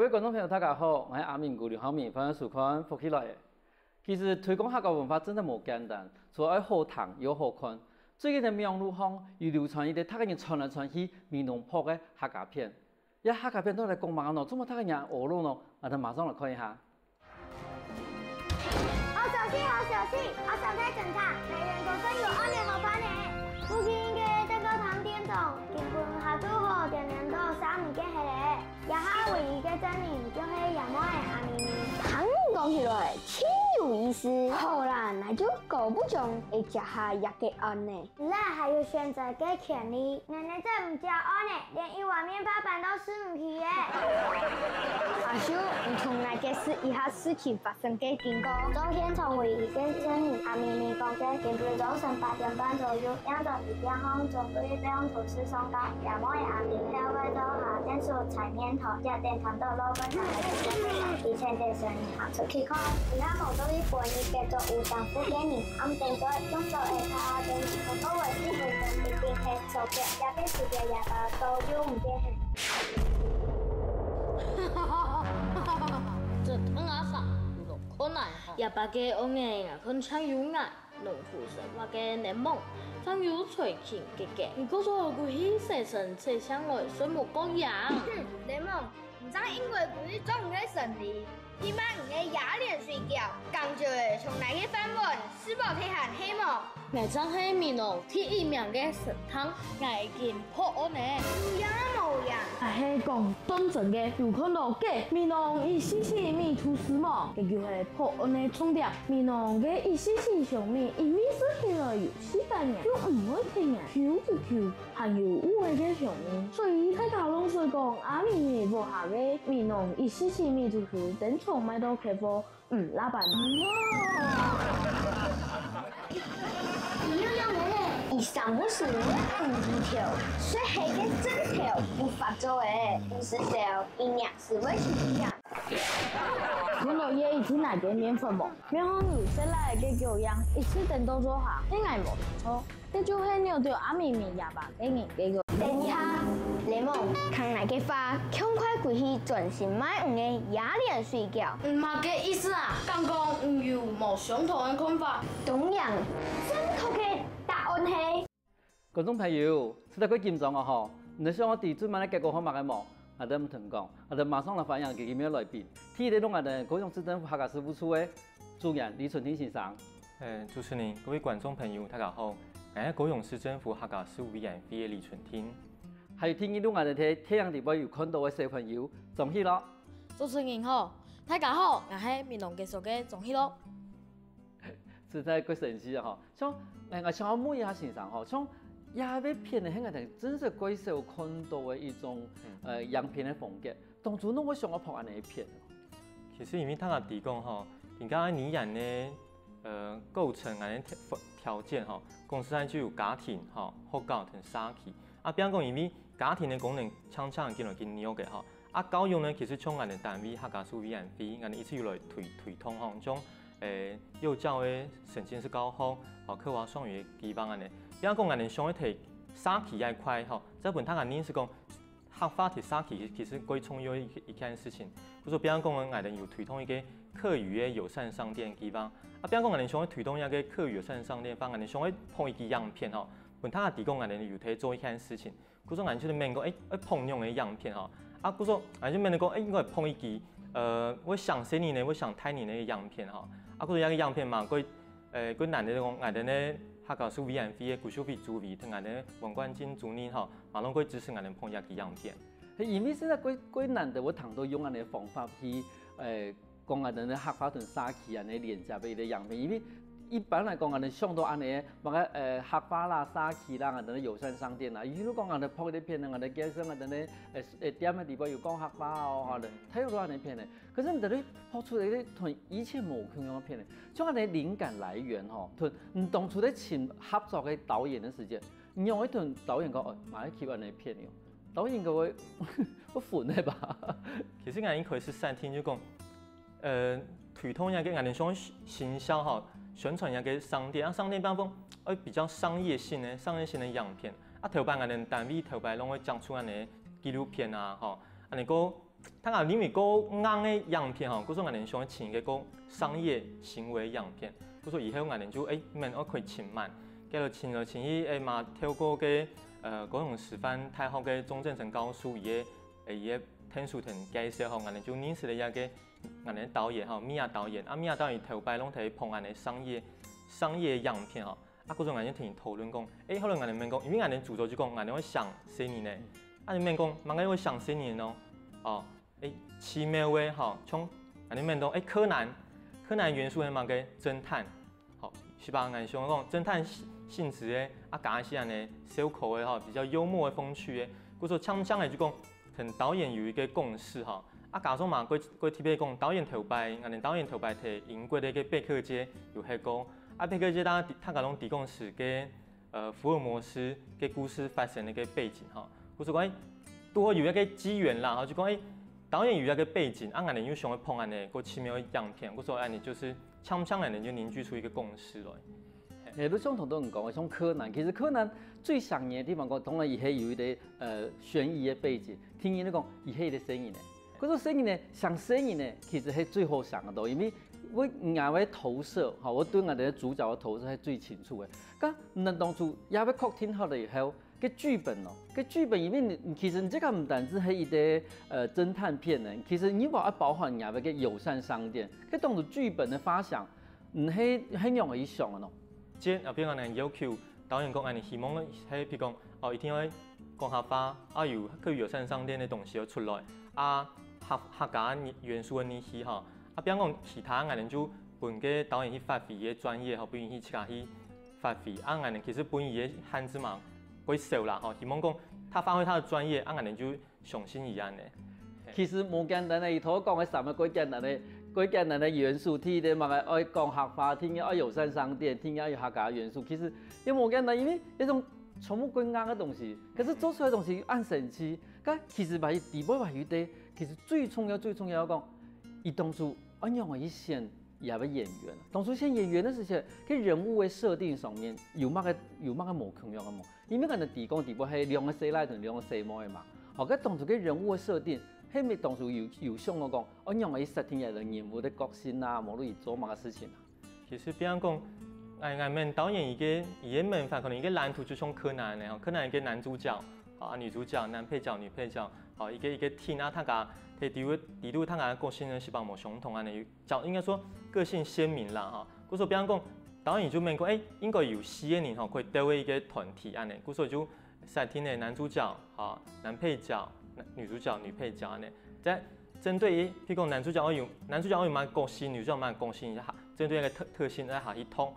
位观众朋友，大家好，我是阿明，刘浩明，欢迎收看福起来的。其实推广客家文化真的无简单，除了好听又好看。最近的网络上又流传一个大家人传来传去闽南坡的客家片，呀客家片都来讲嘛喏，怎么大家人学咯喏？我哋马上来看一下。好小心，好小心，好想再检查，每人都分有2年好班呢。附近嘅这个糖店中，根本下做好点年都3物嘅系咧，也下唯一嘅证明就是亚莫的阿咪咪。糖讲起来真有意思。好啦，那就搞不中会食下一个案呢。那还有选择嘅权利，奶奶再唔食案呢，连一碗面包板都吃唔起耶。阿叔，你从哪个是以下事情发生嘅经过？昨天从唯一嘅证明，阿咪咪讲嘅，根本早晨8点半左右，两种一边空准备被用土司送到亚莫的阿咪，了解到下电视彩面头，加点糖豆老板娘来以前嘅声音行出去看，其他好多啲本意繼續互相敷衍你，暗定咗用到下卡電視個個位置本身一定係手腳，也俾自己也把都用唔見。这汤阿啥，有困难哈。也把个欧眼啊，很像有眼，农夫生话个柠檬，像有脆甜嘅嘅。你告诉我，佢去洗身洗上来，水木各样。柠檬，唔知因為佢中嘅神力。希望你嘅牙連睡覺，感覺從哪個版本是否睇下希望？我真係面哦，第1名嘅神湯，我已經破案呢。有樣冇樣？係講真正嘅，有看到嘅面哦，一絲絲面出事嘛，佢就係破案嘅重點。面哦嘅一絲絲上面，一面是聽了有400年，又唔會聽啊，Q，還有誤會嘅上面，所以大家攏說講阿咪咪無下嘅面哦，一絲絲面出事，等從買到客戶老闆。以上不是5條，所以係嘅真條不發作誒，50條一年是為什麼？我老爺已經來嘅面粉冇，然後你先來嘅叫樣，一次等到做下，應該冇錯。這就係你對阿咪咪也把嘅人嘅個。等一下，檸檬，看哪個發，趕快回去專心買嘅牙連睡覺。唔係嘅意思啊，剛剛有冇相同嘅看法？同樣，正確嘅答案係。觀眾朋友，實在幾緊張啊！嗬，你想我哋專門嘅結果好嘛嘅冇？我哋唔同講，我哋馬上來歡迎佢嘅來賓，第一位我哋高雄市政府客家事務處嘅主任李春天先生。主持人、各位觀眾朋友，大家好，我係高雄市政府客家事務委員會嘅李春天。還有聽見到我哋喺太陽地方有看到嘅小朋友，仲去咯。主持人好，大家好，我係闽南技術嘅仲去咯。實在幾神奇啊！嗬，像我想問一下先生嗬，像亞尾片嘅香港真是幾少看到嘅一種樣片嘅風格。當初我想我拍安尼一片。其實因為大家提講吼，人家擬人呢構成安尼條件吼，公司就有家庭吼、學教同社區。啊，比方講因為家庭嘅功能常常見到見了嘅吼，啊教育呢其實從我哋單位客家事務委員會，我哋一直要來推動吼種幼教嘅成績是高好，哦課外雙語嘅基本安尼。比方講我哋想要提社區嗰一塊吼，這本他個認識講合法提社區其實幾重要一件事情。比方講我哋有推動一個客語嘅友善商店基本，啊比方講我哋想要推動一個客語友善商店，幫我哋想要碰一個樣片吼。本他提供我哋有睇做一件事情，故說我哋就免講碰用嘅樣片吼，啊故說我哋就免講應該碰一支我想寫你呢，我想睇你呢個樣片吼，啊故說一個樣片嘛，佢難得講我哋呢客家事務委員會嘅古數委主委同我哋王冠金主任吼，馬攏佢支持我哋碰一個樣片。因為現在幾難得我談到用安尼方法去講我哋呢客家同社區安尼連接嘅一個樣片，因為一般來講，我哋想到安尼，乜個客家啦、社區啦，我哋友善商店啦，如果講我哋拍啲片，我哋介紹我哋呢點嘅地方有講客家哦，我哋睇到安尼片咧。可是我哋拍出嚟啲同以前冇同樣嘅片咧，將我哋靈感來源吼，同當初咧請合作嘅導演嘅時間，用一同導演講，買一條安尼片喎，導演個會不煩咧吧？其實我應該是三天就講，推動一個我哋想行銷吼。宣傳一個商店，啊商店方面比較商業性的樣片，啊頭擺我哋單位頭擺攏會講出安尼紀錄片啊，吼，安尼個他讲里面个硬的样片吼，故说俺们想请一个商业行为样片，故说以后俺们就免可以请慢，给了请伊嘛跳过个高雄师范大学个中正城高速伊个天书腾介绍吼，俺们就认识了一个俺们导演吼，米娅导演，米娅导演头摆拢睇碰俺们商业样片吼。故说俺们听讨论讲，后来俺们讲，因为俺们主轴就讲，俺们会想谁年呢？你们讲，慢慢会想谁年哦？奇妙的吼，从俺们讲，柯南元素系嘛个侦探，好，是吧？俺想讲侦探性质的，加一些安尼小口的吼，比较幽默的、风趣的。故说枪来就讲，跟导演有一个共识哈。加上嘛，过特别讲导演头摆，俺们导演头摆摕英国的一个贝克街有迄个。贝克街他讲提供是给福尔摩斯嘅故事发生的一个背景哈，故说讲多有一个机缘啦，就讲导演有一个背景，俺们又想要碰安尼个奇妙的样片，故说安尼就是枪人就凝聚出一个共识咯。你相同都唔讲，像柯南，其实柯南最想嘅地方讲，当然伊系有一个悬疑的背景，听伊咧讲伊系咧声音咧，嗰种声音咧，想声音咧，其实系最好想得到，因为我眼位投射，哈，我对我哋主角的投射係最清楚嘅。咁你當初也要確定好了以後，個劇本咯，個劇本裡面其實你這個唔單止係一個偵探片呢，其實你話要包含也個友善商店，個當初劇本的發想，唔係很容易想嘅咯。即係比如講，要求導演講，你希望係譬如講，一定要講下話，有個友善商店嘅東西要出來，客家元素嘅呢啲嚇。比如講其他俺們就本個導演去發揮嘅專業，不願去自家去發揮。俺們其實本意嘅漢字嘛，會少啦，希望講他發揮他的專業，俺們就相信一樣嘅。其實冇簡單嘅，伊頭講嘅三個幾簡單嘅元素，聽嘅嘛個愛講客話，聽嘅愛友善商店，聽嘅愛客家元素，其實也冇簡單，因為一種全部歸硬嘅東西，可是做出來嘅東西按神奇。咁其實把伊底部把伊啲，其實最重要講，伊當初。安樣去選也個演員，當初選演員的時候，佢人物嘅設定上面有乜個無同樣嘅冇，因為人哋提供係兩個細奶同兩個細妹嘛，學個當初嘅人物嘅設定，係咪當初有想我講，安樣去設定一個人物嘅角色啊，無論伊做乜個事情啊？其實比方講，俺們導演伊個門法可能一個藍圖就像柯南咧，柯南一個男主角，女主角、男配角、女配角，一個 team 啊，他個。底度他個個性呢是幫我相同安尼，應該說個性鮮明啦哈。故說比方講，導演就問講，應該有4個人可以帶為一個團體安尼。故說就設定的男主角、男配角、女主角、女配角安尼。在針對譬如講男主角有乜個性，女主角乜個性，針對一個特性來下去通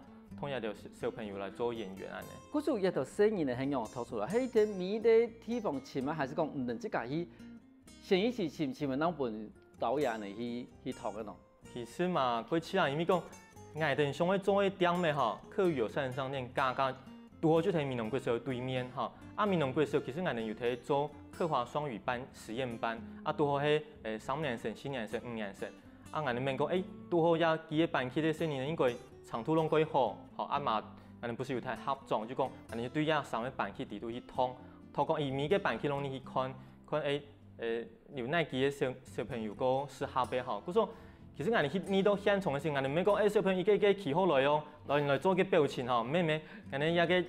一條小朋友來做演員安尼。故說一條聲音嘅很容易突出來，喺啲每啲地方前啊，還是講唔能自家去。先一是是咪當本導演嚟去讀嘅咯？其實嘛，過去啊，因為講愛哋想要做一點嘅吼，客友善商店加多就喺閩南國小對面吼。閩南國小其實愛哋有喺做客華雙語班實驗班，多喺3年生、4年生、5年生。愛哋問講多好呀，幾個班級嘅生年應該長途攏幾好，嘛愛哋不是有睇合作，就講愛哋對呀3個班級地度去通講伊每個班級攏你去看有哪幾個小朋友個適合嘅吼，佢說其實我哋呢度現場嘅時候，我哋唔係講小朋友一個企好來哦，來做個表情吼，唔係，我哋一個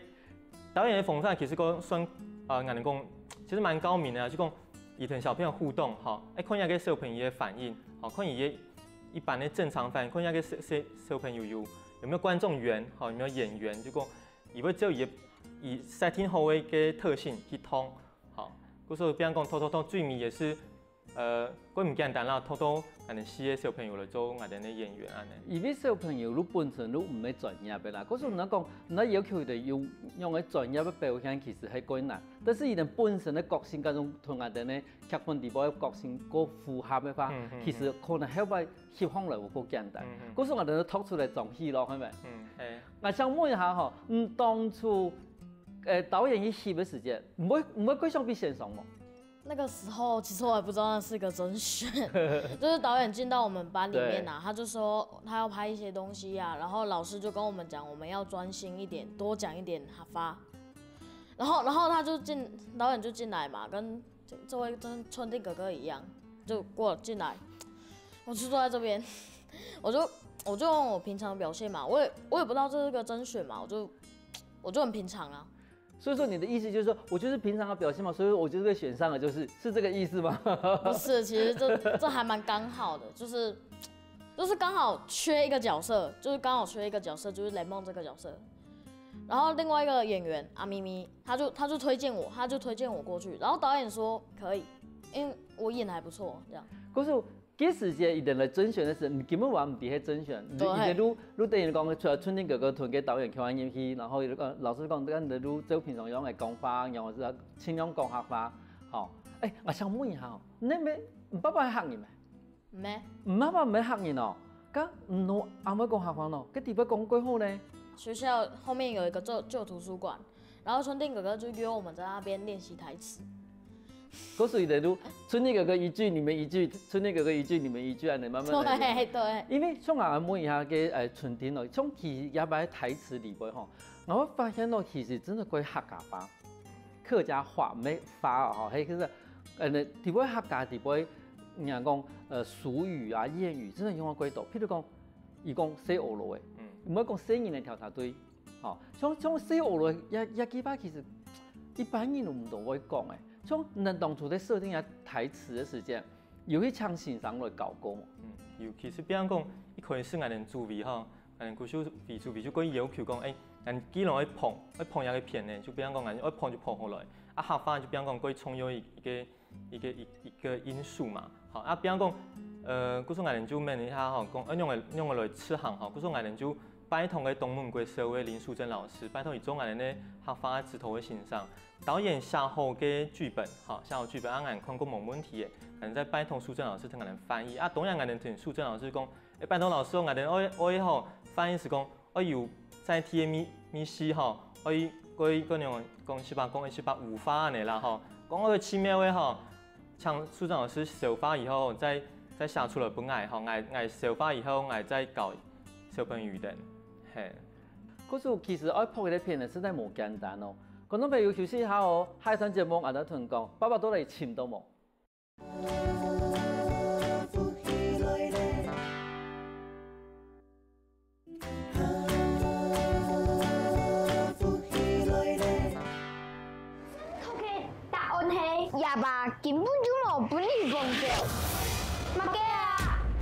導演嘅方法其實個算我哋講其實蠻高明嘅，就講伊同小朋友互動吼，看一個小朋友嘅反應，看伊一般嘅正常反應，看一個小朋友有沒有觀眾緣，有沒有演員，就講伊會只有以setting好嘅個特性去通。故說，比方講，偷最迷也是，佢唔簡單啦，偷俺哋4個小朋友嚟做俺哋嘅演員安尼。因為小朋友，你本身你唔係專業嘅啦，嗰時人講，你要求佢哋用個專業嘅表現，其實係困難。但是伊哋本身嘅個性嗰種同俺哋嘅劇本地部嘅個性個符合嘅話，其實可能係會協放嚟會個簡單。嗰時我哋突出嚟撞戲咯，係咪？我想問一下嗬，當初。導演一戲的時間，唔會歸上比線上嗎？那個時候其實我也不知道那是個甄選，就是導演進到我們班裡面啊，他就說他要拍一些東西啊，然後老師就跟我們講，我們要專心一點，多講一點客話。然後他就導演就進來嘛，跟這位春弟哥哥一樣。就过进来，我就坐在这边，我就用我平常的表现嘛，我也不知道这是个甄选嘛，我就很平常啊。所以说你的意思就是说我就是平常的表现嘛，所以我就是被选上了，是这个意思吗？不是，其实这还蛮刚好的，就是刚好缺一个角色，就是雷梦这个角色。然后另外一个演员阿咪咪，他就推荐我过去，然后导演说可以，因为我演的还不错，这样。可是这时间一定来甄选的时候，你根本话唔伫迄甄选，你等于讲除了春天哥哥团给导演看演戏，然后老师讲咱的做平常用的讲法，然后是尽量讲客话，吼。我想问一下哦，你唔爸爸黑人咩？唔爸爸唔黑人哦，咁唔攞阿妹讲客话咯，佢地方讲几好呢？学校后面有一个旧图书馆，然后春天哥哥就约我们在那边练习台词。嗰时的路，春天哥哥一句，你们一句；春天哥哥一句，你们一句，安尼慢慢来。对。因为像我问一下嘅春天咯，像其实也摆台词里边吼，我发现咯，其实真的归客家话、客家话没发吼，迄个地边客家地边，人讲俗语啊、谚语，真的用啊几多。譬如讲，伊讲洗乌路的，唔好讲洗人的调查队，吼，像洗乌路也几把其实一般人都唔懂会讲诶。像咱当初在设定下台词的时间，有去唱欣赏来搞过嘛？尤其是比方讲，伊可能是俺哋主味吼，俺哋古时味主味就讲要求讲，咱基隆要碰遐个片呢，就比方讲俺要碰就碰好来，客家就比方讲可以充有一个因素嘛，好比方讲，古时俺哋就问一下吼，讲用个来吃行吼，古时俺哋就拜托个东门国社会林淑珍老师，拜托伊做俺哋呢客家指头的欣赏。导演下后嘅剧本，下后剧本俺看过冇问题嘅，俺在拜托淑珍老师同俺翻译，当然俺同淑珍老师讲，拜托老师，俺我吼翻译是讲，我有在 T 咪西吼，我嗰样讲是把五发安尼啦吼，讲我7秒的吼，像淑珍老师手发以后，再下出了本爱吼，爱手发以后，爱再搞小朋友的，嘿。可是其实我拍嗰啲片呢，实在冇简单哦。观众朋友休息一下哦，下一场节目我哋同讲，爸爸都嚟请到冇。佢嘅答案係廿爸根本就冇本嚟講嘅，乜嘅啊？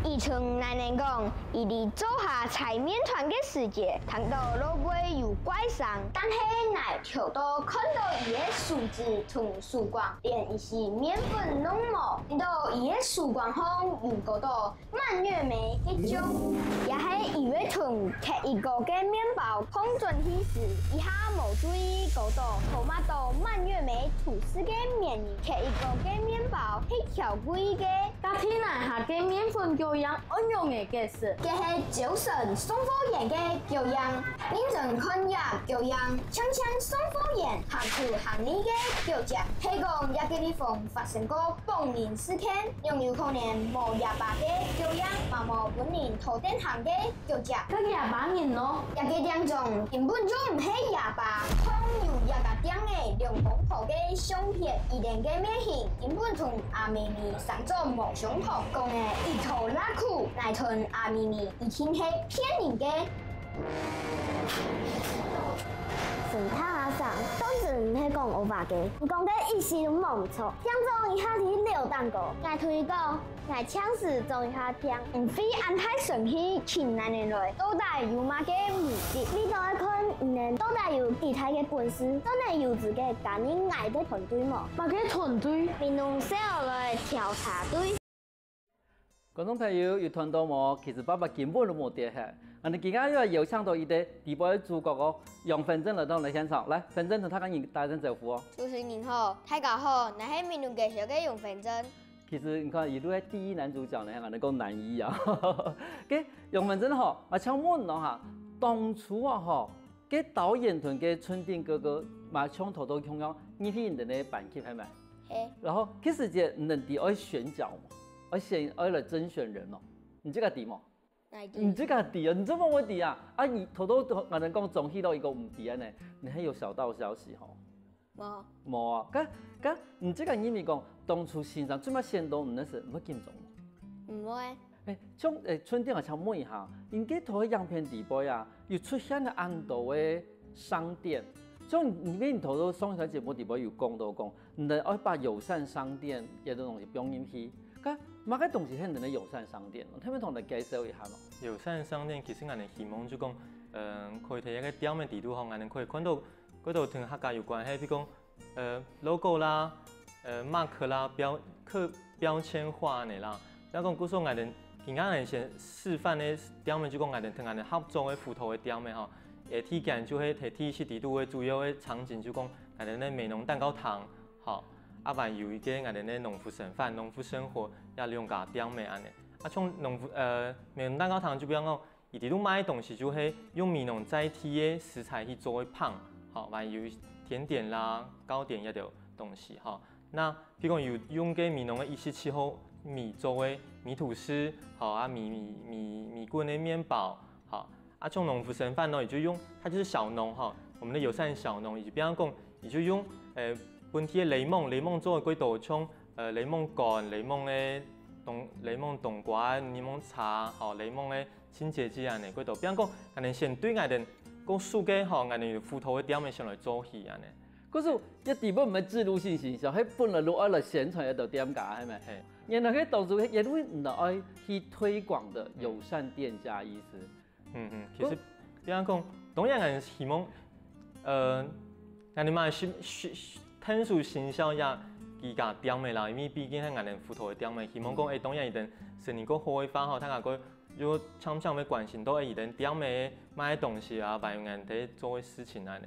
以前奶奶講，伊哋做下菜面團嘅時節，睇到路尾有怪聲，但係奶跳到看到伊嘅數字同曙光，連伊是面粉攏冇，見到伊嘅曙光後有嗰度蔓越莓嘅種，也係伊會同摕一個嘅麵包放進去時，以下冇注意嗰度頭馬到蔓越莓吐司嘅麵，摕一個嘅麵包係調貴嘅，家天奶下嘅麵粉叫樣安用嘅嘅事，嘅係早晨送貨員嘅叫樣，變成看日叫樣，槍送貨員行出行呢嘅叫隻，係講一個地方發生過崩年事件，有可能冇廿八嘅叫樣，嘛冇本年頭頂行嘅叫隻，佢廿八年咯，一個點鐘根本就唔係廿八，空有一個點嘅兩公婆嘅相片，一定嘅面型根本同阿妹妹上咗冇相同，講嘅一頭拉褲，乃同阿妹妹以前係騙人嘅。神探阿上，當時唔係講我爸嘅，你講嘅意思都冇錯。聽眾一下子撩蛋糕，我同伊講，我槍時做一下聽，唔非安排順去請奶奶來，到底有乜嘅目的？你都係看，唔到底有其他嘅本事，真係有自己家人愛嘅團隊冇？乜嘅團隊？面弄小來調查隊。觀眾朋友有睇到冇？其實爸爸根本都冇跌下。我哋而家又有請到一啲地部嘅主角哦，楊芬珍來到我哋現場，來，芬珍同大家打聲招呼哦。主持人好，大家好，我係面容介紹嘅楊芬珍。其實你看，一路係第一男主角呢，我哋講男一啊。嘅楊芬珍嗬，我想問咯嚇，當初啊嗬，嘅導演同嘅春天哥哥，嘛從頭到向向，你係人哋嘅版劇係咪？係。然後其實就人哋愛選角嘛，愛來甄選人咯，你這個點冇？你這個係啊，你怎麼會啲啊？啊，你頭都我哋講總戲到一個唔啲呢，你係有小道消息吼？冇啊，你這個因為講当初欣赏最么先动，唔那是唔见种。唔会。像春天啊，像问一下，应该头样片地波呀，又出现了很多的商店。像你边头都上台节目地波有讲到讲，你要把友善商店嘅东西放进去，咁乜嘅东西係人哋友善商店，睇唔同你介紹一下咯。友善商店其實我哋希望就講，可以睇一個店嘅地圖上，我哋可以看到嗰度同客家有關係，比如講logo 啦、mark 啦、標籤化嘅啦，比如講嗰時候我哋而家我先示範嘅店嘅就講我哋同我哋合作嘅輔導嘅店嘅吼，體驗就係提示地圖嘅主要嘅場景就講我哋嘅美濃蛋糕堂，吼。啊，還有一個我哋咧農夫省飯、農夫生活也利用個點嘅安尼。啊，從美濃蛋糕堂就比方講，伊哋都賣東西就係用米農載體嘅食材去做嘅胖，好，還有甜點啦、糕點一條東西，哈。那譬如講有用嘅米農嘅147號米做嘅米吐司，好啊米棍嘅麵包，好啊，從農夫省飯呢，也就用它就是小農哈，我們的友善小農，以及比方講，也就用本地嘅檸檬做嘅幾道像檸檬乾、檸檬冬瓜、檸檬茶、吼檸檬嘅清潔劑安尼幾道，比方講，我哋先對我哋個數嘅吼，我哋輔導嘅點嘅先來做起安尼。嗰時一地本唔係自入性營銷，係本來落愛來宣傳一道店家係咪？然後佢當初亦都唔係愛去推廣的友善店家意思。其實比方講，當然我哋希望我哋嘛天數行銷也幾家店嘅啦，因為畢竟係我哋輔導嘅店嘅，希望講當然一定生意個好嘅話，大家個如果常常會關心到一定店嘅買東西啊，辦人哋做嘅事情安尼。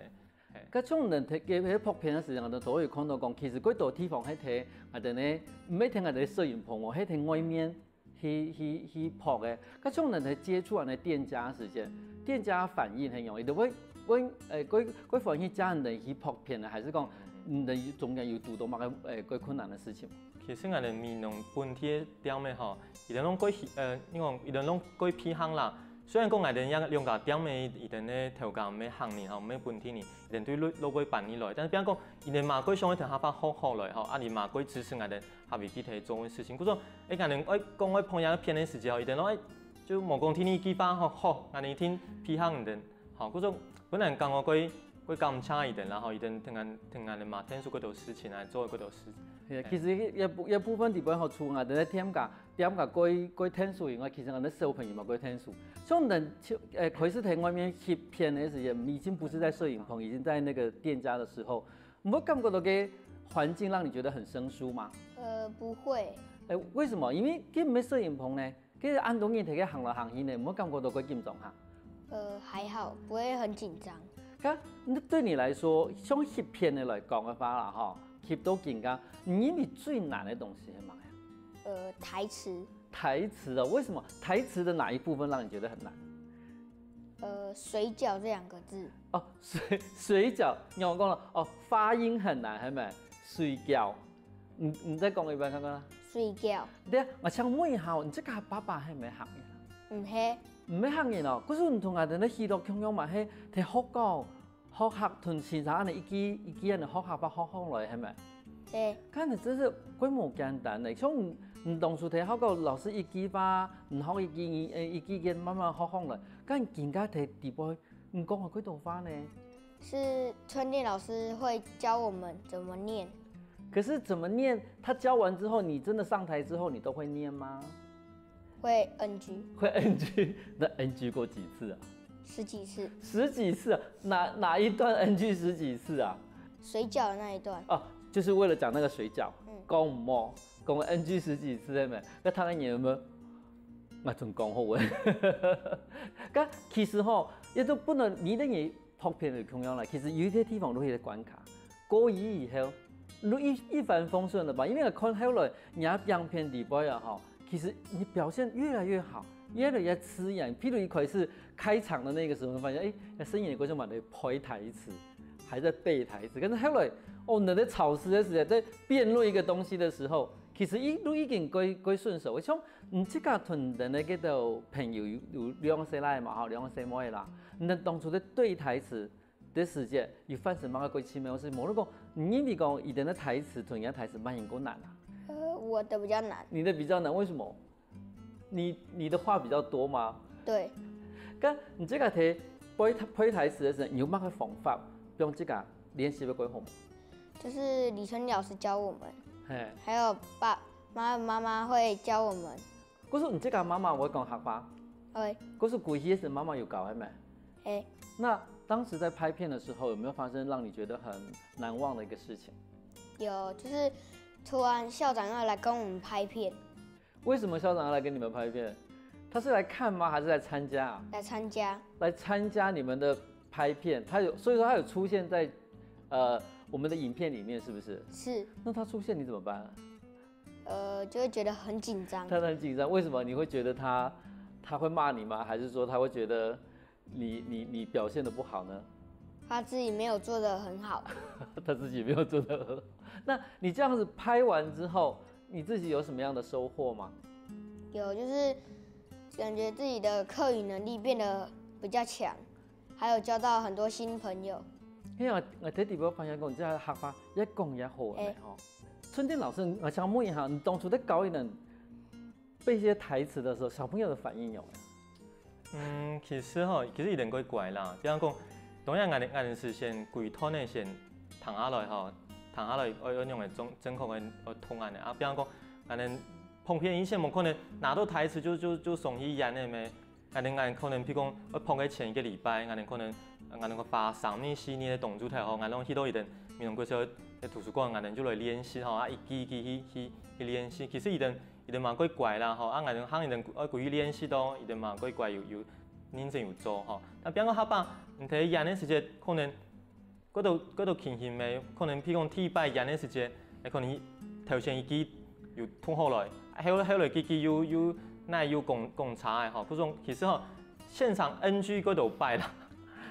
嗰種人睇嘅喺拍片嘅時候，我哋都會看到講，其實嗰度地方喺睇我哋咧，唔係睇我哋攝影棚喎，喺睇外面去拍嘅。嗰種人係接觸我哋店家時間，店家反應很容易，就會嗰反應家人去拍片啊，還是講？你中間有遇到乜嘅困難嘅事情？其實我哋米農本地嘅店嘅吼，伊哋攏因為伊哋攏幾批行啦。雖然講我哋用個店嘅伊哋咧條價唔係行年吼，唔係本地年，伊哋對攞幾辦年來，但係比方講，伊哋嘛幾想一條客法好來吼，啊，伊嘛幾支持我哋下邊去提做嘅事情。嗰種我哋講我碰有片嘅時候，伊哋攏就無講天呢幾番好，我哋天批行人，吼嗰種本來講我幾咁差一點，然後一定聽人嘛聽說嗰度事情啊，做嗰度事。其實一部分地方好處我哋咧點解過聽數以外，其實我哋小朋友嘛過聽數。所以人開始睇外面拍片嘅時候，已經不是在攝影棚，已經在那個店家的時候，唔會感覺到嘅環境讓你覺得很生疏嗎？不會。為什麼？因為佢唔係攝影棚呢，佢按東西睇佢行來行去呢，唔會感覺到佢緊張嚇。還好，不會很緊張。那對你來說，像翕片的來講嘅話啦，哈，翕到緊張，你認為最難的東西係乜呀？台詞。台詞啊？為什麼？台詞的哪一部分讓你覺得很難？水餃這兩個字。哦，水餃，我講了，哦，發音很難，係咪？水餃，你再講一遍看看啦。水餃。對啊，我想問一下，你這個爸爸係咪行嘅？唔係。唔係行嘅哦，嗰時唔同我哋咧去到香港嘛，係睇學校同先生安尼一支人學校把學來係咪？對。看你真是規模簡單嘅，像唔當初睇學校老師一支把唔學一支嘅慢慢學來，咁而家睇地步唔講係幾多花呢？是春天老師會教我們怎麼念。可是怎麼念？他教完之後，你真的上台之後，你都會念嗎？會 NG， 會 NG， 那 NG 過幾次啊？10幾次。10幾次啊？哪一段 NG 10幾次啊？水餃的那一段。哦，就是為了講那個水餃，講唔冇，講 NG 10幾次係咪？那他嘅嘢有冇？我仲講好嘅。咁其實吼，亦都不能你的嘢拍片嚟咁樣啦。其實有啲地方都係關卡，過以以後，都一帆風順了吧？因為看後來人家樣片地步呀，吼。其實你表現越來越好，越來越刺眼。譬如一開始開場的那個時候，發現聲音嘅觀眾嘛，你背台詞，還在背台詞。可是後來，你在考試的時候，在辯論一個東西的時候，其實都已經幾順手。我想你這個同人哋嗰度朋友有兩歲來嘛，哈，兩歲妹啦。你當初在對台詞的時間，有發生乜個奇妙事？冇如果你講，伊哋嘅台詞同人家台詞蠻有個難啊。我的比较难。你的比较难，为什么？你的话比较多吗？对，咁你这个题背台词的时候，你有乜嘅方法用这个练习的几好？就是李春老师教我们，嘿，还有妈妈会教我们。嗰时你这个妈妈会讲客话，会，嗰时古戏时妈妈有教，系咪？哎，那当时在拍片的时候，有没有发生让你觉得很难忘的一个事情？有，就是突然校长要来跟我们拍片，为什么校长要来跟你们拍片？他是来看吗？还是来参加啊？来参加。来参加你们的拍片，所以说他有出现在我们的影片里面，是不是？是。那他出现你怎么办？就会觉得很紧张。他很紧张，为什么？你会觉得他会骂你吗？还是说他会觉得你表现的不好呢？他自己没有做得很好。他自己没有做得很好。那你这样子拍完之后，你自己有什么样的收获吗？有，就是感觉自己的课语能力变得比较强，还有交到很多新朋友。因为我睇地表发现讲，这个客话一讲也好嘅吼。春天老师，我想问一下，你当初在教人背一些台词的时候，小朋友的反应有没？其实一定怪怪啦。比方讲，当然我是先规套呢先躺下来躺下来要用的正确的通案的啊。比方讲，我碰片以前冇可能拿到台词就送去演的咩？我可能譬如讲，我碰嘅前一个礼拜，我可能发3年4年的动作太好，我去到一定民众嗰时在图书馆，我就来练习一记去练习。其实一定嘛怪啦啊，我行一定爱规练习到，一定嘛怪有认真有做但比方讲下班，你睇演的时间，可能嗰度情形的，可能譬如讲第一摆演的时间，可能头先一记又通好来，后来记又又讲差的嗰种其实现场 NG 嗰度摆啦，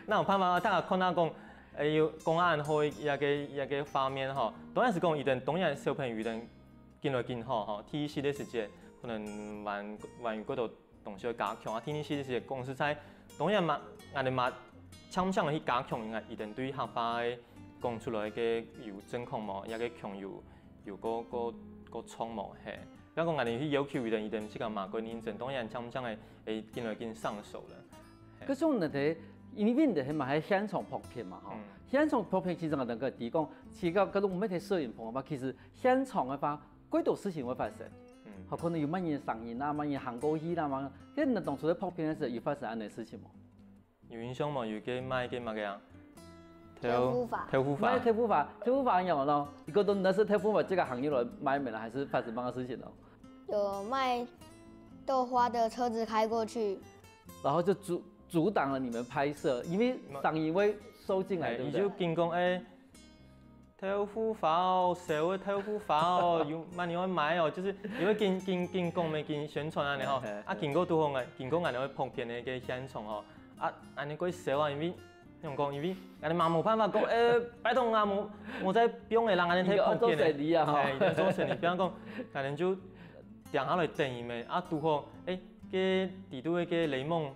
那有办法大家看到讲。要公安好一个方面当然是讲当然小朋友进来进好第一时的时间可能玩于嗰度东西加强第二时的时间公司在当然嘛，我哋嘛强去加强一定对学法的讲出来嘅有正确嘛，也个强有个创嘛嘿。比如讲我哋去要求一定这个嘛个认真，当然强会进来上手了。嗰种呢因为你係嘛係現場拍片嘛，現場拍片其實我哋個提供，其實嗰種我們睇攝影棚嘅話，其實現場嘅話，幾多事情會發生，可能有乜嘢上映啊，乜嘢行過去啦嘛，咁你當初喺拍片嘅時候有發生安尼事情冇？有印象冇？有嘅買嘅乜嘅啊？特夫法。特夫法有冇咯？你覺得那是特夫法這個行業來買沒了，還是發生乜嘢事情咯？有賣豆花的車子開過去，然後就阻擋了你們拍攝，因為上映會收進來，對不對？就經講豆腐法社會豆腐法有乜嘢買就是因為經講咪經宣傳啊，然後經過都好嘅，經過我哋拍片嘅個現場安尼個社啊，因為用講因為我哋嘛冇辦法講拜託我冇在用嘅人安尼睇拍片嘅，係做生意，比方講我哋就定下來等伊咪都好個地度嘅個雷蒙。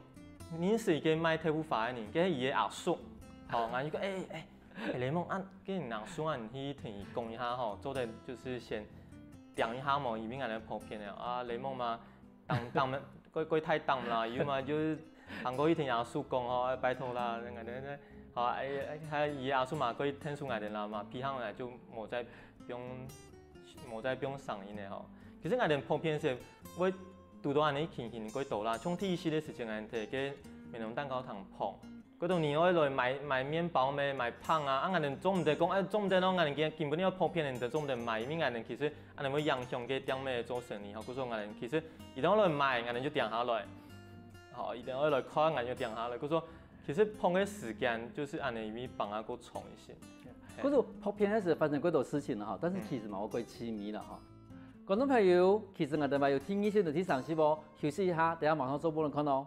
您是一个卖豆腐法的人，佮伊个阿叔，俺就讲雷蒙佮你阿叔你去同伊讲一下做的就是先讲一下嘛，以免俺来拍片的雷蒙嘛，当们过太当啦，伊嘛就韩国去同阿叔讲拜托啦，俺哋还伊阿叔嘛过听说俺哋啦嘛，批行来就冇再不用上映的其实俺哋拍片时我。拄到安尼情形过度啦，从第一时的时阵，俺摕个面笼蛋糕糖碰，嗰度你爱来买面包咩，买胖啊，俺哋总唔得讲，总唔得喏，俺哋根本要拍片，人就总唔得买，因为俺哋其实俺哋会影响个点咩做生意，嗰种俺哋其实一定要来买，俺哋就定下来，一定要来看，俺就定下来，嗰种其实碰个时间就是俺哋咪帮阿个长一些。嗰度拍片嗰時發生幾多事情啦但是其實嘛我幾痴迷啦觀眾朋友，其實我哋咪要聽一些就聽上次喎，休息一下，等下馬上做波輪看哦。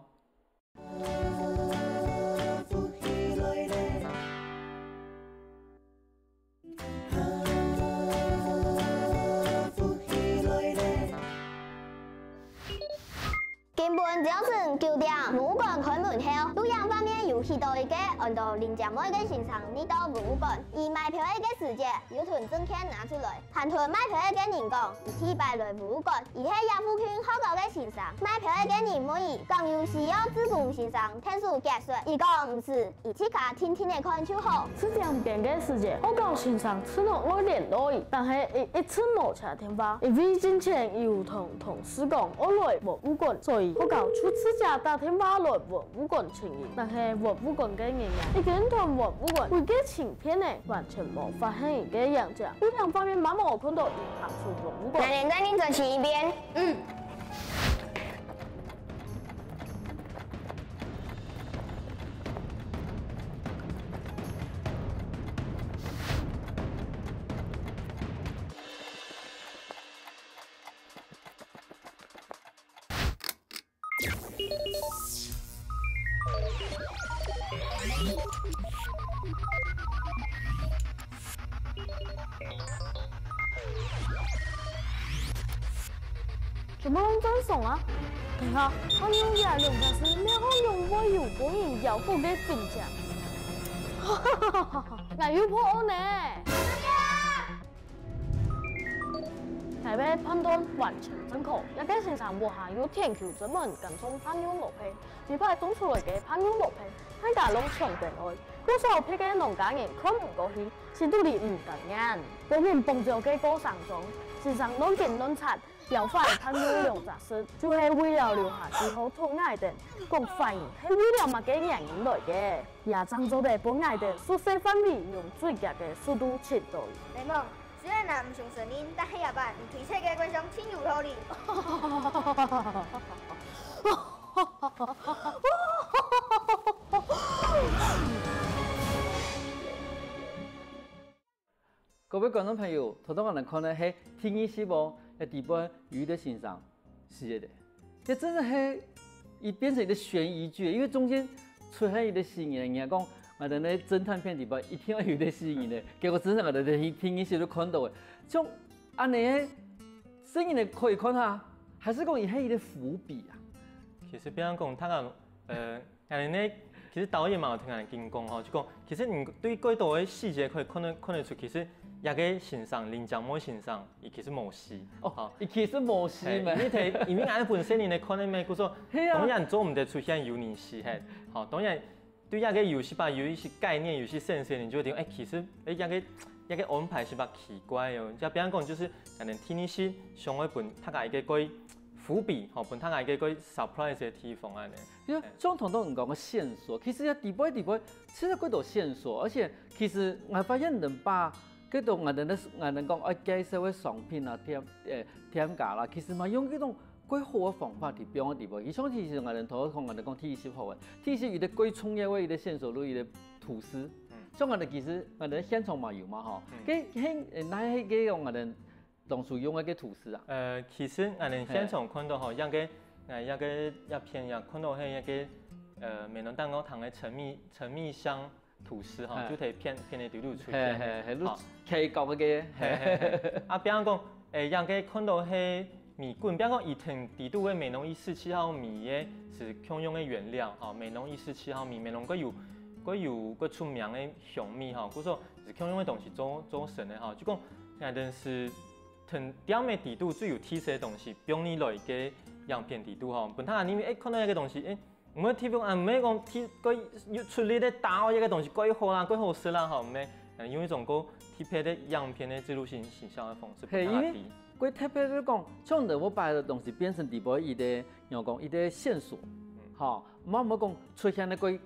基本只要是9點，武館開門後，錄像方面有许多一个按照林家妹嘅欣赏呢到博物馆，而买票嘅时节有团证件拿出来，谈团买票嘅人讲，提摆来博物馆，而喺亚富圈好高嘅欣赏，买票嘅人每以讲有需要自贡欣赏天数解说，而讲唔是，一起卡天天嚟看就好。是这样变嘅世界，好高欣赏吃了我连多伊，但系一次冇查天花，因为之前有同事讲我来博物馆，所以我搞出自家打电话来博物馆请伊，但系博物馆嘅人啊，一跟同博物馆会嘅情片呢，完全冇发现伊嘅样子，不良方面慢慢我看到伊行出博物馆。那连再你再去一遍。怎么弄真怂啊？睇下，我用廿兩個是咩可用我有本人有個嘅評價。我要破案呢！係俾判斷完全正確，一個現場無下有天橋專門跟蹤判用落批，只派東出來嘅判用落批，喺大陸上邊來，嗰時候批嘅農家人看唔過去，先到你唔得眼，嗰邊蹦咗嘅歌上中，時常亂見亂擦。要犯判用兩雜事，就係為了留下之後拖矮定，講反應係為了乜嘅原因來嘅，也爭做地幫矮定宿舍範圍用最佳嘅速度切到。雷夢，雖然咱唔上順利，但係也辦唔推車嘅觀賞天有道理。各位观众朋友，头先我们看的是天意希望的底部鱼的欣赏是的，这真的是一变成一个悬疑剧，因为中间出现一个新人，人家讲我哋那侦探片底部一定要有的新人的，结果真正我哋天意希望看到的，像安尼声音的可以看下，还是讲伊系一个伏笔啊？其实比方讲，他讲安尼呢，其实导演嘛有听人讲讲吼，就讲其实你对几多的细节可以看得出，其实。也个欣赏林江妹欣赏，伊其实无戏哦，伊其实无戏嘛。你睇，因为俺本身你看的咩，故说当然做唔得出现有你戏嘿，好，当然对那个游戏吧，有一些概念，有些sense，你就会觉得，其实那个安排是吧奇怪哦。就比方讲，就是可能天意是上一本他个一个伏笔，吼，本他个一个 surprise 的地方安尼。因为相同都唔讲个线索，其实底部，其实几多线索，而且其实我发现能把。嗰度我哋講介紹嘅商品啊，添加啦，其實嘛用嗰種幾好嘅方法嚟表嘅地方。以上其實我哋頭同我哋講 T20好嘅，T20有啲幾重要嘅啲線索，例如啲吐司，所以我哋其實我哋現場嘛有嘛吼，那係個我哋當初用嘅個吐司啊。其實我哋現場看到吼，一片看到係一個美濃蛋糕糖嘅陳蜜香。吐司哈，就睇片的條路出現，好，企角嘅，啊，比方講，樣個看到係米棍，比方講以前地度嘅美濃147號米嘅是共用嘅原料，哈，美濃147號米，美濃佢有出名嘅香米哈，故說是共用嘅東西做成嘅哈，就講係陣是同點嘅地度最有特色嘅東西，用你來嘅樣片地度哈，本thân你看到一個東西，唔係貼唔係講貼佢出嚟咧打一個東西幾好啦，幾好食啦，嚇唔係，用一種個貼片的樣片的記錄形象的方式。係因為佢特別嚟講，將我把嘅東西變成地步伊個，然後講伊個線索，嚇，唔好講出現咧幾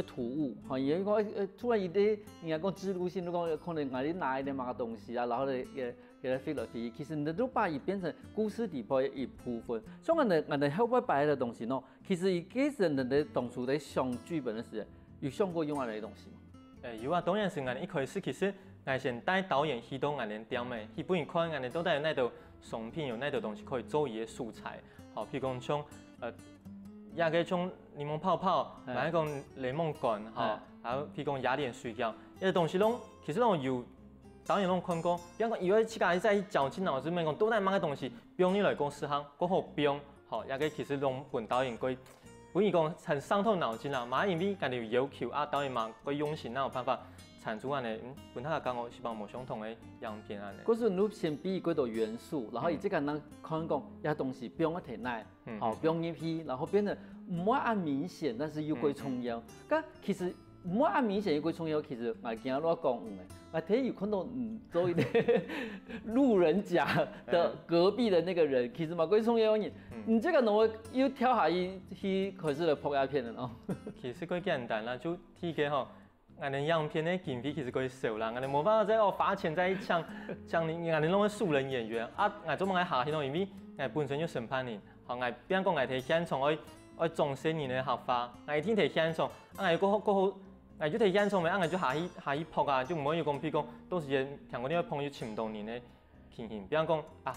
突兀，嚇，因為講突然伊啲人家講記錄性，你講可能我哋拿一啲乜東西啊，然後咧給它飛來飛去，其實你都把伊變成故事地步一部分。所以我哋後尾擺嘅東西喏，其實伊幾時人哋當初在想劇本嘅時候，有想過用安尼東西嗎？有啊，當然是俺一開始其實俺先帶導演去到俺哋點嘅，去本看俺哋到底有哪道商品，有哪道東西可以做伊嘅素材，好，譬如講像也個像檸檬泡泡，或者講檸檬乾，哈，還有譬如講雅典水餃，呢個東西攏其實攏有。導演攏看過，比方講，以為自家在絞盡腦汁，咪講到底乜嘅東西，用你來講試下，嗰好用，吼，也個其實攏本導演佢本意讲很伤透脑筋啦，嘛因为家己有要求啊，导演嘛个用心，哪有办法产出安尼？本他讲我是帮无相同的样片安尼。嗰是你先比几多元素，然后伊即个人可能讲，遐东西不用我体内，好不用入去，然后变得唔按明显，但是又过重要。咁其实唔按明显又过重要，其实我今日我讲嘅，我睇有看到做一个路人甲的隔壁的那个人，其实嘛过重要嘅。你这个侬又跳下去开始来拍鸦片了咯。其实quite简单啦，就第一个吼。俺的样片的经费其实quite少啦，俺哋冇办法再花钱再抢你，俺哋拢个素人演员啊，俺做乜爱下迄种，因为俺本身就审判人，好俺比方讲俺摕现场爱总新年的合法，俺天摕现场，俺过好，俺就摕现场咪，俺就下去拍啊，就唔可以讲譬如讲到时嘅听过啲朋友请到年的情形，比方讲啊，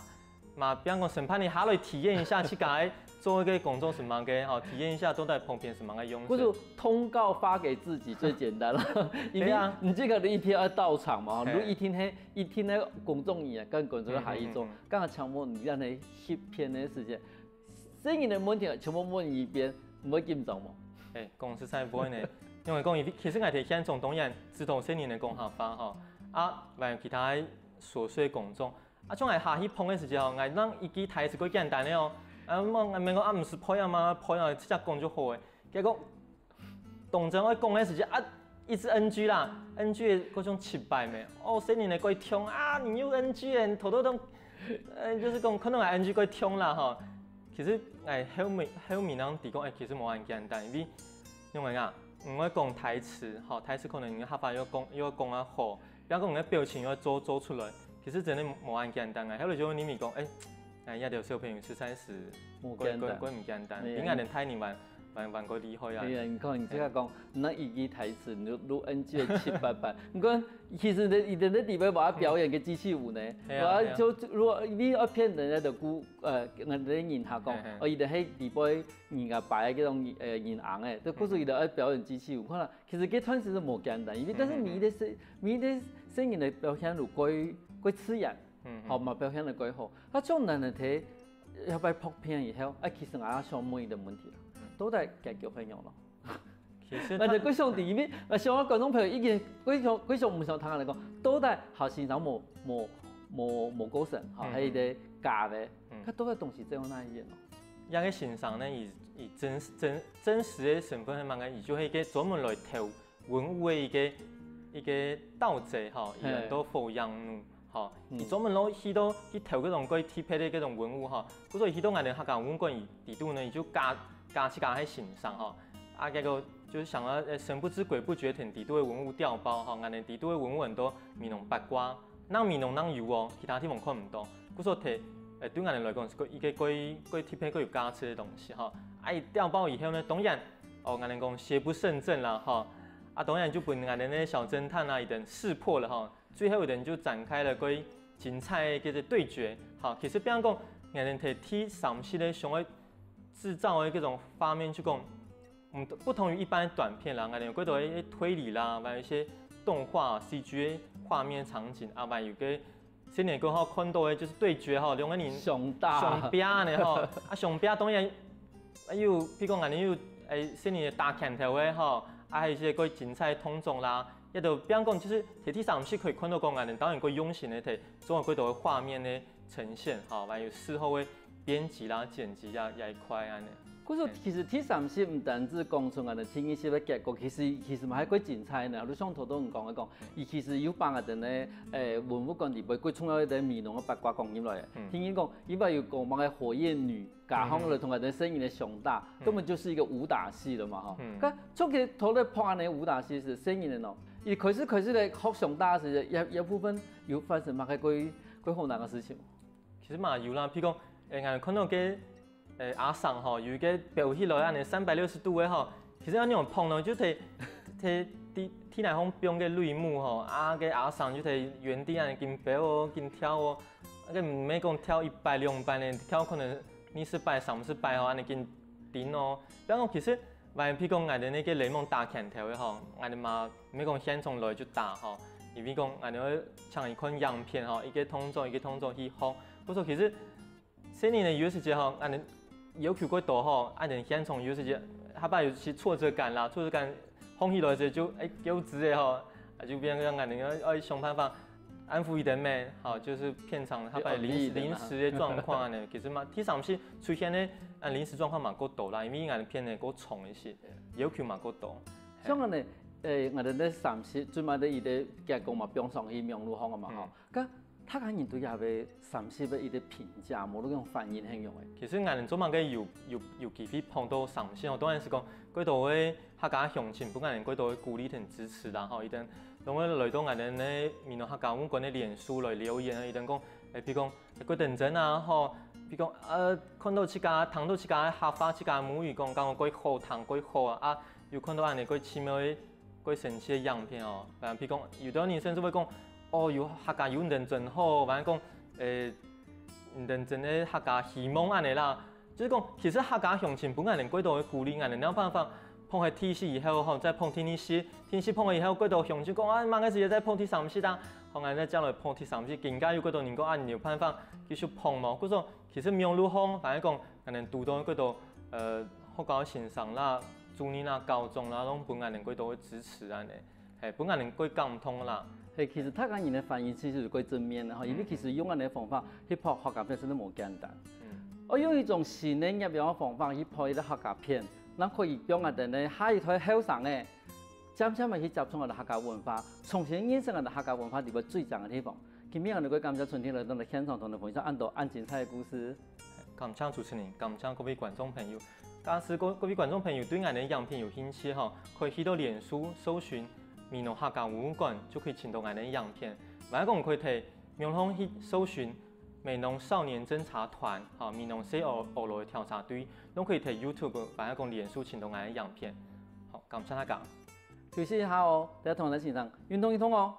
嘛比方讲审判你下来体验一下去解。做一个公众什么嘅，好体验一下都在旁边什么嘅用。不是通告发给自己最简单了，因为你这个一天要到场嘛，如果一天呢公众演跟公众下一种，刚好强迫你让你翕片的时间，声音的问题全部问一遍，唔会紧张嘛？讲实在不会呢，因为讲其实我哋现场当然指导声音的讲下法吼，啊，还有其他琐碎公众，啊，种系下去碰的时候，我让一句台词quite简单的哦。啊，免讲啊，唔是配啊嘛，配啊，直接讲就好诶。结果动作我讲的时阵啊，一直 NG 啦，NG 的嗰种失败咩？哦，新年的鬼痛啊，你又 NG 诶，头都就是讲可能系 NG 鬼痛啦吼。其实后面人提讲其实无咁简单，因为啊，唔会讲台词，吼，台词可能你合法要讲啊好，比方讲你的表情要做出来，其实真的无咁简单啊。后来就你咪讲一条小朋友实在是唔简单，比俺哋太年玩过厉害啊！对啊，你看你这个讲，那一句台词，你NG 的788，你讲其实你在那里边把它表演个机器舞呢，我就如果你要骗人家的人哋演下讲，伊就喺里边演个摆嗰种演硬诶，都故事伊就要表演机器舞，可能其实佢确实是无简单，因为但是你的声音的表现如过刺眼。好嘛，表现得quite好。啊，种人嚟睇，要拍拍片以後，其實我想問的問題啦，都係解決朋友咯。其實，但係佢上裡面，像我觀眾朋友已經，佢上唔想聽嚟講，都係學先生冇高神，係啲假嘅，佢都係東西這樣那一樣咯。一個先生呢，以真實嘅身份係乜嘅，而就係一個專門來投文物嘅一個盜賊，嚇，而人都否養。吼，伊专门攞去投嗰種嗰貼片的嗰種文物吼，嗰所以去到我哋客家文館地度呢，伊就加去喺線上吼，啊結果就是想要神不知鬼不覺，填地度嘅文物調包吼，我哋地度嘅文物很多面濃八卦，嗱面濃嗱有哦，其他地方看唔到，嗰所提對我哋來講是一個嗰貼片嗰有加持嘅東西吼，啊伊調包以後呢，當然我哋講邪不勝正啦吼，啊當然就俾我哋呢小偵探啊，一等識破了吼。最後一人就展開了嗰精彩嘅對決。好，其實比方講，我哋睇T3C咧，想要製造嘅嗰種畫面去講，不同於一般短片啦，我哋有嗰度一推理啦，還有一些動畫 CG 畫面場景，啊，還有個新年過後看到嘅就是對決吼，兩個人上柄呢吼，啊上柄當然有，譬如講我哋有新年打拳頭嘅吼，啊還有一些嗰精彩動作啦。一度比方講，就是T3C可以看到講啊，導演佢用心的睇，做嗰度畫面的呈現，嚇，還有事後的編輯啦、剪輯啊，也快安尼。嗰個其實T3C唔單止講出我哋聽一些嘅結果，其實嘛係幾精彩呢。你上頭都唔講一講，伊其實有幫我哋咧文物館裡邊幾重要嘅美濃嘅八卦講入來嘅。聽伊講，伊話有講乜嘅火焰女，加上嚟同我哋聲音嘅熊大，根本就是一個武打戲了嘛，嚇。咁做嘅頭咧拍呢武打戲是聲音嘅喏。伊可是咧學上大時，有部分有發生乜嘅幾好難嘅事情。其實嘛有啦，譬如講我看到嘅阿桑吼，有個表起來安尼360度嘅吼，其實有那種碰到就睇天台風邊嘅綠幕吼，啊個阿桑就睇原地安尼跟飛哦，跟跳哦，啊個唔係講跳100、200呢，跳可能20擺、30擺吼，安尼跟頂哦，比方講其實。譬如講，我哋呢個雷蒙打拳頭嘅吼，我哋嘛唔係講現場來就打吼，而係講我哋要搶一款樣片吼，一個動作去學。不過其實新年嘅有時節吼，我哋要求過多吼，我哋現場有時節下摆有些挫折感啦，挫折感放起来时就纠直的吼，就变成俺们要想办法安抚伊哋咩，好，就是片场下摆临时的状况呢，其实嘛，第三是出现呢临时状况嘛够多啦，因为俺片呢够重一些，要求嘛够多。像俺呢，我哋咧30，最嘛咧伊哋加工嘛，变上去苗路巷啊嘛吼，咁他讲人对下边30嘅伊啲评价，冇嗰种反应形容嘅。其实俺做嘛嘅有机会碰到30哦，当然是讲嗰度嘅客家乡亲，不俺嗰度嘅鼓励同支持啦，吼，伊等当我来到俺哋咧闽南客家阮嗰啲脸书来留言啊，伊等讲，比如讲嗰認真啊，吼，比如講看到自家聽到自家客家自家母語講我幾好聽幾好啊，又看到安尼幾奇妙嘅幾神奇嘅樣片哦，比如講有啲人甚至會講，哦，有客家有認真好，或者講認真嘅客家希望安尼啦，就是講其實客家鄉親本來人幾多嘅鼓勵，安尼冇辦法碰喺天時以後吼，再碰天時碰咗以後幾多鄉親講啊，某個時間再碰第30啦。後來咧將來碰第30，更加有嗰度人講啊，有辦法繼續碰嘛。嗰種其實苗路巷，反正講可能讀到嗰度學校線上啦、中年啦、高中啦，攏本來人幾多嘅支持安尼，係本來人幾感通啦。係其實他講人嘅反應其實係幾正面嘅，因為其實用安尼方法去拍客家片真係冇簡單。我用一種新嘅入邊嘅方法去拍一個客家片，咱可以將我哋咧下一台後生嘅。漸漸咪去接觸我哋客家文化，重新認識我哋客家文化裏邊最正嘅地方。今日我哋會感謝春天來到我哋現場同你分享按精彩嘅故事。感謝主持人，感謝各位觀眾朋友。假使各位觀眾朋友對我哋影片有興趣吼，可以去到臉書搜尋闽南客家文物館，就可以請到我哋影片。或者講可以睇苗路去搜尋闽南少年偵查團，嚇闽南西澳路嘅調查隊，都可以睇 YouTube 或者講臉書請到我哋影片。好，感謝大家。休息一下哦，大家同我哋現場運動一通哦。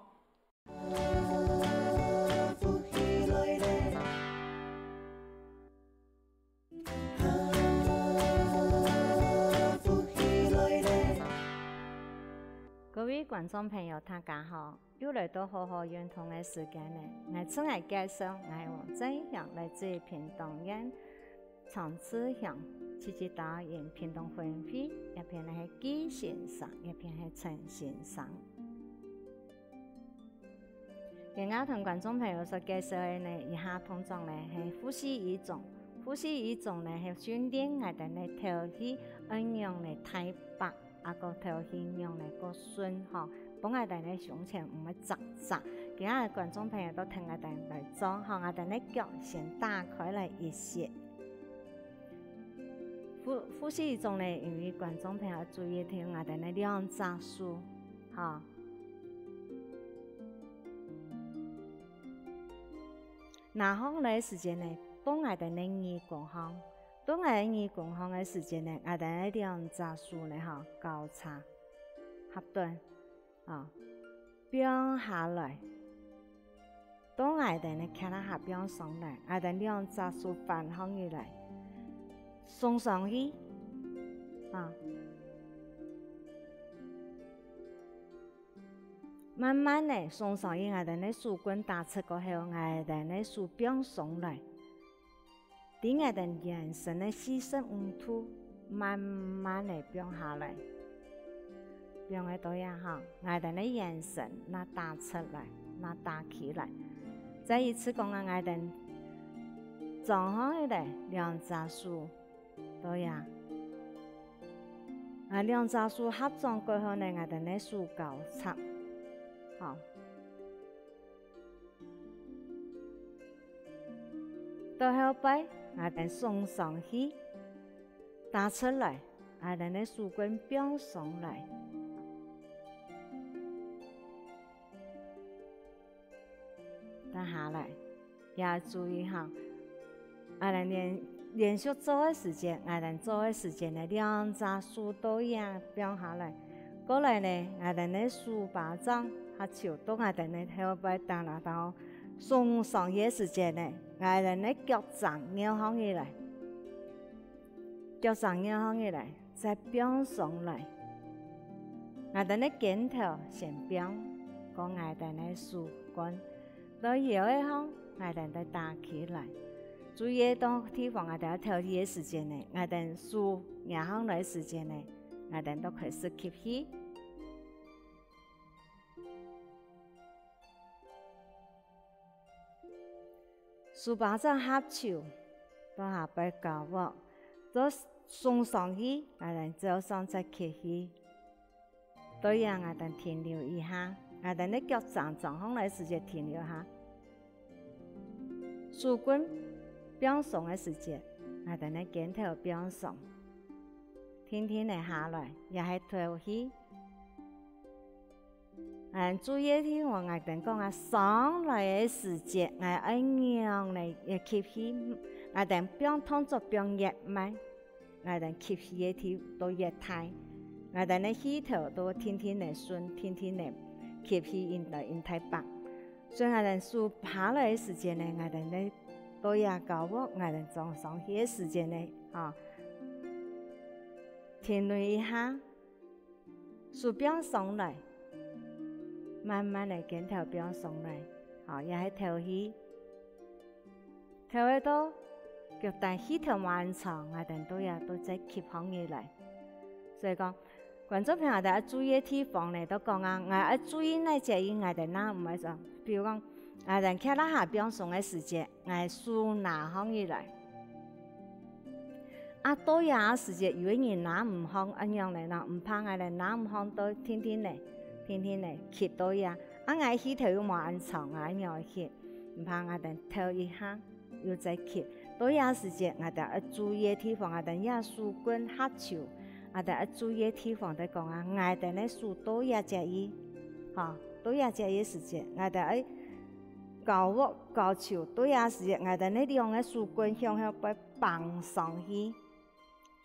各位觀眾朋友，大家好！又來到好好運動嘅時間咧，我真係介紹我係黃真祥，來自屏東縣長治鄉。自己導演屏東分會，一片係紀先生，一片係陳先生。今日同觀眾朋友所介紹嘅呢，以下通常呢係呼吸一種，呼吸一種呢係訓練我哋呢頭氣按樣嚟太白，啊個頭氣樣嚟個順嗬，幫我哋呢胸前唔會窄窄。今日觀眾朋友都聽我哋嚟做，嗬，我哋呢腳先打開嚟一些。呼吸中呢，因為觀眾朋友注意聽我哋呢兩隻手，嚇。然後呢時間呢，當我哋呢耳共腔，當我哋耳共腔嘅時間呢，我哋呢兩隻手呢嚇交叉合頓，啊，變下來。當我哋呢看下變上來，我哋兩隻手反向而來。送上去，啊，慢慢地送上去，我哋呢手棍打出過後，我哋呢手變上來，啲我哋眼神呢細聲唔吐，慢慢地變下來，變喺度呀哈，我哋呢眼神那打出來，那打起來，再一次講我哋撞開嚟兩隻手。對呀，兩隻手合掌過後呢，我哋呢手交叉，好。到後背，我哋送上去，打出來，我哋呢手棍變上來，打下來，也注意下，我哋連續做嘅時間，我哋做嘅時間呢，兩隻手都一樣變下來。過來呢，我哋呢手把掌下朝到我哋呢後背打拿到送上嘅時間呢，我哋呢腳掌搖向起來，腳掌搖向起來，再變上來。我哋呢肩頭先變，個我哋呢手棍到搖一向，我哋呢打起來。注意到地方我哋要调起嘅時間呢，我哋數廿行來時間呢，我哋都開始吸氣。數巴掌合手，到下背高喎，都送上去，我哋早上再吸氣。都讓我哋停留一下，我哋啲腳掌向來時間停留下。數棍變鬆嘅時間，我哋啲肩頭變鬆，天天嚟下來，也係調氣。注意聽我哋講啊，上來嘅時間，我愛讓嚟嘅吸氣，我哋變動作變越慢，我哋吸氣嘅條都越大。我哋嘅氣頭都天天嚟順，天天嚟吸氣引太白，所以我哋數下來嘅時間呢，我哋咧都也搞我哋裝上去嘅時間呢，停留一下，數變上來，慢慢嚟肩頭變上來，也係調氣，調起到腳大氣頭蠻長，我哋都也都再吸起嚟，所以講。觀眾朋友，大家注意嘅地方呢，都講啊，我要注意呢隻嘢，我哋哪唔係做？比如講，我哋企喺下邊上嘅時間，我數拿行起來。多呀時間，如果你拿唔行，一樣嚟拿唔怕，我哋拿唔行都天天嚟吸多呀。我氣頭要冇咁長，我樣吸，唔怕我哋調一下，又再吸。多呀時間，我哋要注意嘅地方，我哋也數棍合手。我哋要注意嘅地方在講啊，我哋咧數多一隻意，多一隻意時間，我哋要搞握搞手，多一時間，我哋咧用嘅數棍向背綁上去，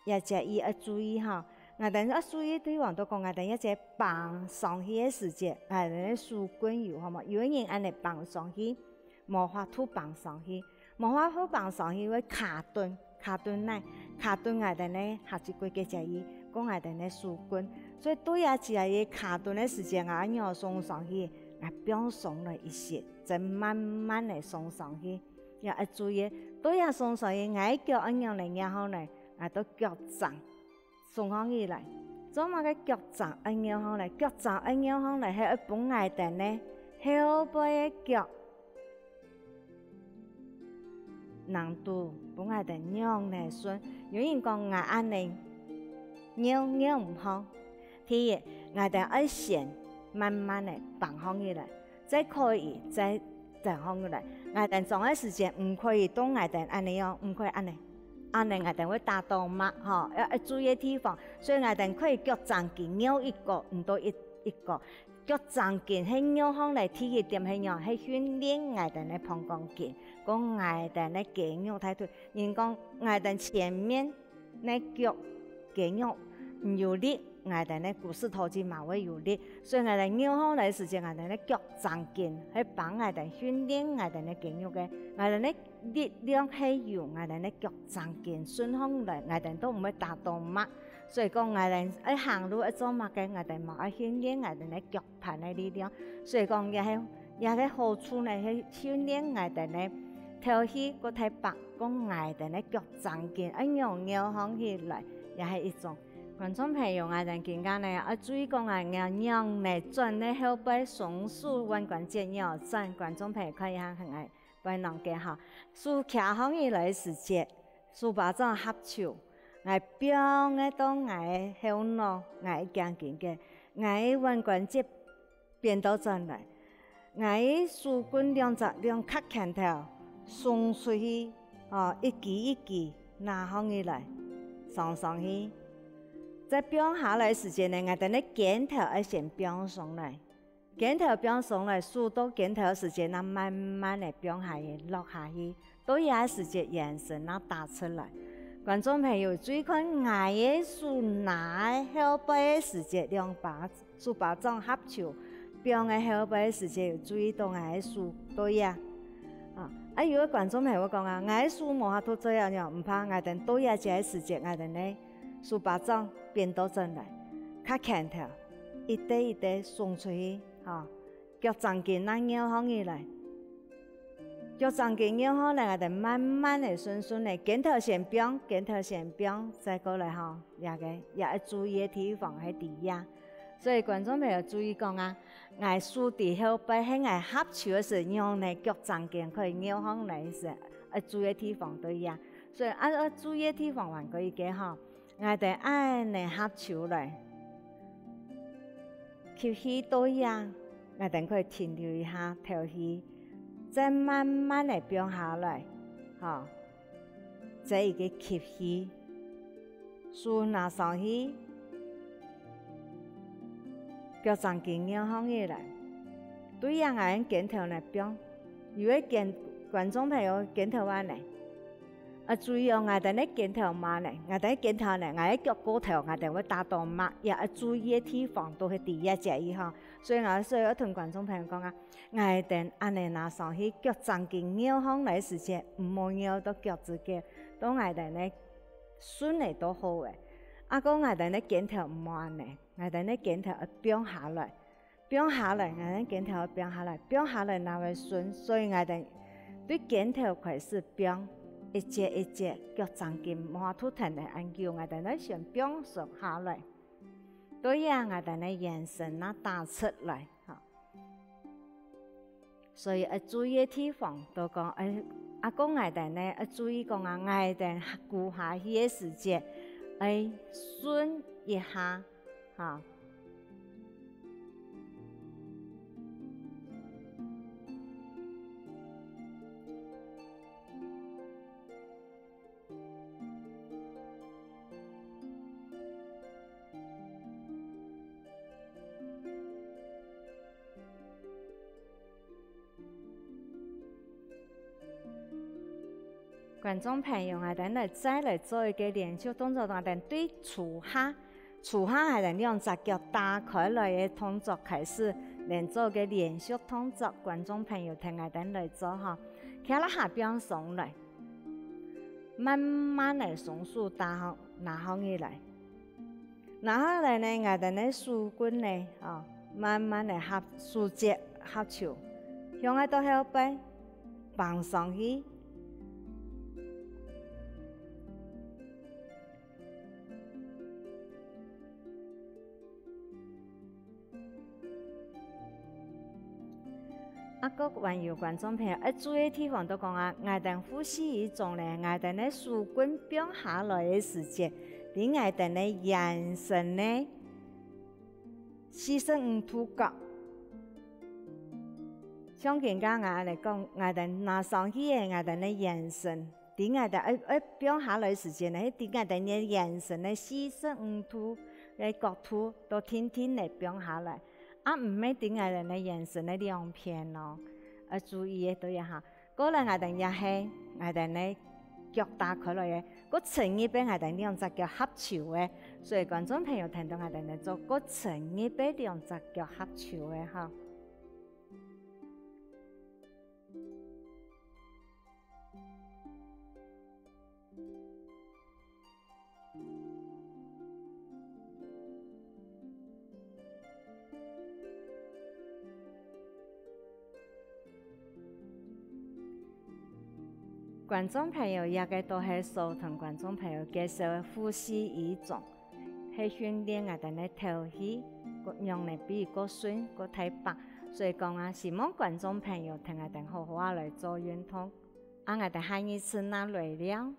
一隻意要注意我哋要注意地方都講，我哋一隻綁上去嘅時間，我哋咧數棍有好嘛？有人按嚟綁上去，冇法度綁上去，冇法度綁上去會卡頓呢，卡頓我哋咧下一個嘅隻意。講我哋咧數棍，所以都有只係卡頓嘅時間，我要送上去，我變鬆了一些，再慢慢嚟送上去。要注意，都要送上去，我腳一樣嚟，然後咧，我都腳掌送上去嚟，做乜嘅腳掌一樣好嚟，腳掌一樣好嚟，係一本我哋咧後背嘅腳難度，本我哋讓嚟順，有人講我安尼。拗唔好，第一，我哋要先慢慢嚟綁好起來，再可以再綁好起來。我哋做嘅時間唔可以當我哋安尼樣，唔可以安尼我哋會打到脈，要注意地方。所以我哋可以腳掌筋拗一個，唔到一個。腳掌筋係拗好嚟，第一點係樣，係訓練我哋嘅膀胱經，講我哋嘅肌肉太多。人講我哋前面嘅腳肌肉唔有力，我哋咧股四頭肌嘛會有力，所以我哋拗好嚟時間，我哋咧腳掌筋係幫我哋訓練我哋咧肌肉嘅，我哋咧力量係用我哋咧腳掌筋順風嚟，我哋都唔會打到脈。所以講我哋一行路一做脈嘅，我哋冇去訓練我哋咧腳盤嘅力量。所以講也係好處咧，係訓練我哋咧調氣個體白，講我哋咧腳掌筋一樣拗好起來，也係一種。觀眾朋友，我哋見間咧，注意講我哋讓咧轉咧後背雙手腕關節要轉，觀眾朋友可以下係愛背囊嘅嚇，數卡好起來時節，數巴掌合手，我表嘅當我後腦，我驚見嘅，我腕關節變到轉來，我數棍兩卡拳頭送出去，一記一記拿好起來，上去。在變下來時間呢，我哋咧肩頭要先變上來，肩頭變上來，數到肩頭時間，那慢慢嚟變下去，落下去，到有時間眼神那打出來。觀眾朋友注意看，我嘅數拿後背嘅時間，數巴掌合手，變嘅後背嘅時間，要注意到我嘅數對呀。如果觀眾朋友講啊，我嘅數冇法度這樣，唔怕我哋對呀，這時間我哋咧數巴掌。變到進來，卡拳頭，一塊一塊送出去，腳掌筋那拗好起來，脚掌经验好咧，我哋慢慢的、顺顺的，镜头先变，再过来吼，也要注意的地方喺底下。所以观众朋友注意讲啊，我输伫后背喺我合手的时候，用呢脚掌经可以扭向来时，注意的地方对呀。所以注意的地方还可以嘅吼，我哋爱呢合手来，吸气对呀，我哋可以停留一下，透气。再慢慢的变下来，哈，再一个吸气，输拿上去，脚掌经扭向起来，对呀，俺镜头来变，有的观众朋友镜头安尼，注意哦，我哋呢镜头慢咧，我哋镜头咧，我喺脚骨头，我哋會打到慢，也要注意的地方都係第一隻伊吼。所以我同觀眾朋友講啊，我哋安尼拿上去，腳掌經扭向來時節，唔好扭到腳趾嘅，都我哋呢順嚟都好嘅。講我哋呢鏡頭唔好安尼，我哋呢鏡頭要變下來，我哋鏡頭變下來那會順，所以我哋對鏡頭開始變。一節腳掌經摩托停嚟按叫我哋呢先變熟下來，對呀，我哋呢眼神啊打出來嚇，所以注意嘅地方都講講我哋呢注意講我哋顧下去嘅時節，順一下嚇。觀眾朋友，我哋再嚟做一個練習動作，我哋對觸下我哋兩隻腳打開來嘅動作開始嚟做個練習動作。觀眾朋友聽我哋嚟做嚇，企喺下邊上來，慢慢嚟松樹拿向起來，拿下來呢，我哋呢樹棍呢，慢慢嚟合樹節合手，向喺度後背放上去。個還有觀眾朋友注意地方都講啊，我哋呼吸一種咧，我哋呢樹棍變下來嘅時節，啲我哋呢眼神呢45度角，像人家我嚟講，我哋拿上去嘅我哋呢眼神，啲我哋變下來嘅時節呢，啲我哋呢眼神呢45度嘅角度都天天嚟變下來。唔係點解人嘅眼神咧兩片咯？注意嘅對下，嗰嚟我哋也係我哋呢腳打開來嘅，嗰前一邊我哋兩隻腳合手嘅，所以觀眾朋友聽到我哋呢做嗰前一邊兩隻腳合手嘅嚇。觀眾朋友也個都係數同觀眾朋友介紹呼吸一種，係訓練我哋嘅頭氣，讓你比個順個體白。所以講啊，希望觀眾朋友聽我哋好好嚟做運動，我哋下一次拿來了。